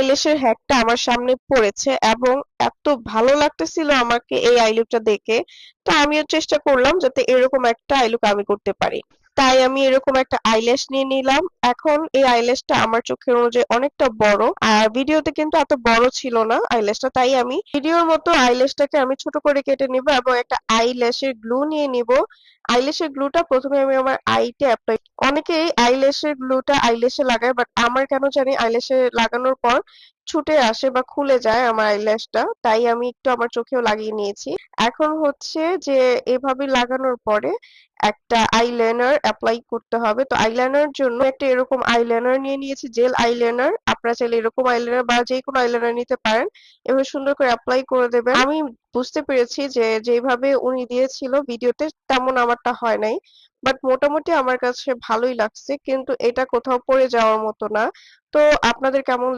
আইল্যাশের হ্যাকটা আমার সামনে পড়েছে এবং এত ভালো লাগতেছিল আমাকে এই আই লুকটা দেখে। তো আমিও চেষ্টা করলাম যাতে এরকম একটা আই লুক আমি করতে পারি। তাই আমি এরকম একটা আইল্যাশ নিয়ে নিলাম। এখন এই আইল্যাশটা আমার চোখের অনুযায়ী অনেকটা বড়, আর ভিডিওতে কিন্তু এত বড় ছিল না আইল্যাশটা, তাই আমি ভিডিওর মতো আইল্যাশটাকে আমি ছোট করে কেটে নিব এবং একটা আইল্যাশের গ্লু নিয়ে নিব। আইল্যাশের গ্লুটা প্রথমে আমি আমার আইতে অ্যাপ্লাই। অনেকেই আইল্যাশের গ্লুটা আইল্যাশে লাগায়, বাট আমার কেন জানি আইল্যাশে লাগানোর পর ছুটে আসে বা খুলে যায় আমার আইল্যাশটা, তাই আমি একটু আমার চোখেও লাগিয়ে নিয়েছি। এখন হচ্ছে যে এভাবে লাগানোর পরে একটা আইলাইনার অ্যাপ্লাই করতে হবে। তো আইলাইনার জন্য একটা এরকম আইলাইনার নিয়ে নিয়েছি, জেল আইলাইনার। আপনারা চাইলে এরকম আইলাইনার বা যে কোনো আইলাইনার নিতে পারেন। এভাবে সুন্দর করে অ্যাপ্লাই করে দেবেন। আমি বুঝতে পেরেছি যে যেভাবে উনি দিয়েছিল ভিডিওতে তেমন আমারটা হয় নাই, বাট মোটামুটি আমার কাছে ভালোই লাগছে, কিন্তু এটা কোথাও পড়ে যাওয়ার মতো না। তো আপনাদের কেমন